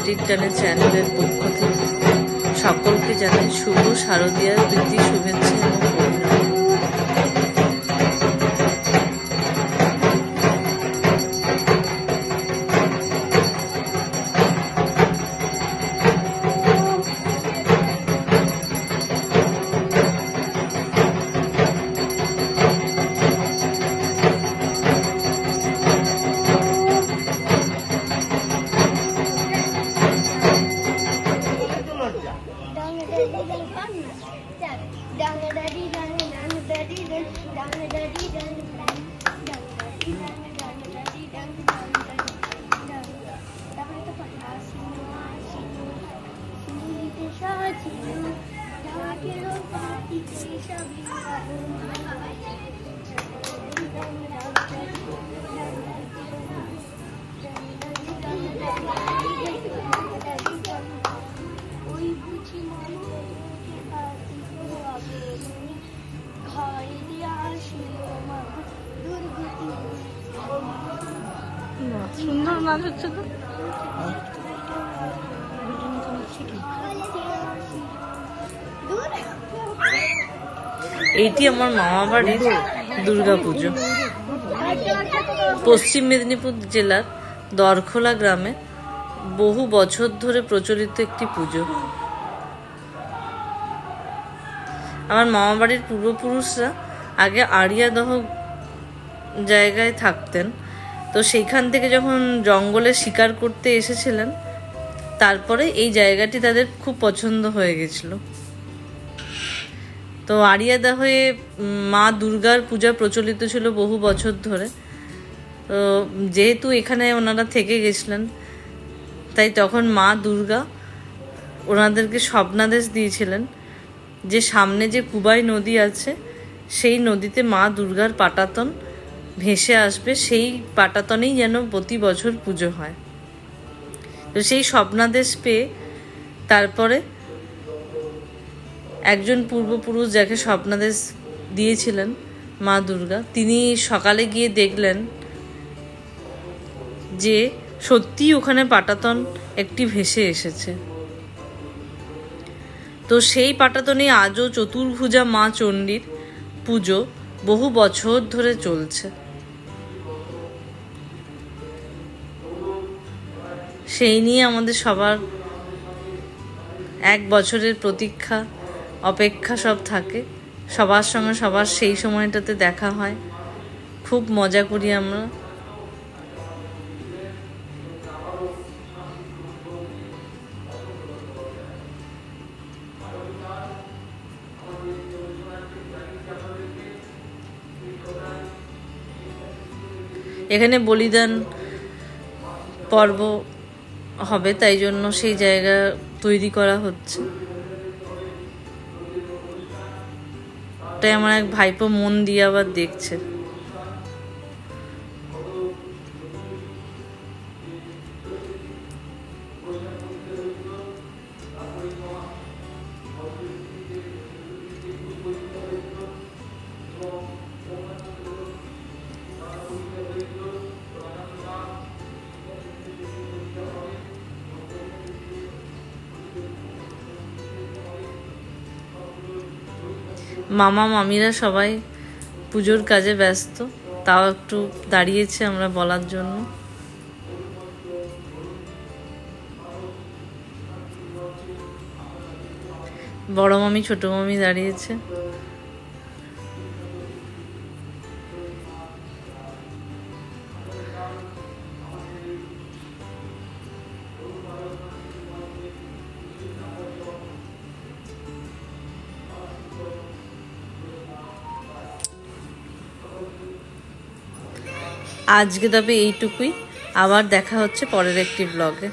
মাটির টানে চ্যানেলের পক্ষ থেকে সকলকে জানাই শুভ শারদীয়ার প্রীতি শুভেচ্ছা এবং অভিনন্দন। সুন্দর নাচ হচ্ছে তো। এইটি আমার মামা বাড়ির দুর্গাপুজো। পশ্চিম মেদিনীপুর জেলার দরখোলা গ্রামে বহু বছর ধরে প্রচলিত একটি পুজো। আমার মামা বাড়ির পূর্বপুরুষরা আগে আড়িয়াদহ জায়গায় থাকতেন, তো সেইখান থেকে যখন জঙ্গলে শিকার করতে এসেছিলেন তারপরে এই জায়গাটি তাদের খুব পছন্দ হয়ে গেছিল। তো আড়িয়াদহে মা দুর্গার পূজা প্রচলিত ছিল বহু বছর ধরে। তো যেহেতু এখানে ওনারা থেকে গেছিলেন, তাই তখন মা দুর্গা ওনাদেরকে স্বপ্নাদেশ দিয়েছিলেন যে সামনে যে কুবাই নদী আছে সেই নদীতে মা দুর্গার পাটাতন ভেসে আসবে, সেই পাটাতনেই যেন প্রতি বছর পুজো হয়। তো সেই স্বপ্নাদেশ পেয়ে তারপরে একজন পূর্বপুরুষ যাকে স্বপ্নাদেশ দিয়েছিলেন মা দুর্গা, তিনি সকালে গিয়ে দেখলেন যে সত্যিই ওখানে পাটাতন একটি ভেসে এসেছে। তো সেই পাটাতনে আজও চতুর্ভুজা মা চণ্ডীর পুজো বহু বছর ধরে চলছে। সেই নিয়ে আমাদের সবার এক বছরের প্রতীক্ষা অপেক্ষা সব থাকে। সবার সঙ্গে সবার সেই সময়টাতে দেখা হয়, খুব মজা করি আমরা। এখানে বলিদান পর্ব হবে, তাই জন্য সেই জায়গা তৈরি করা হচ্ছে। তাই আমার এক ভাইপো মন দিয়ে আবার দেখছে। মামা মামিরা সবাই পুজোর কাজে ব্যস্ত, তাও একটু দাঁড়িয়েছে আমরা বলার জন্য। বড় মামি ছোট মামি দাঁড়িয়েছে। আজকে তবে এইটুকুই, আবার দেখা হচ্ছে পরের একটি ব্লগে।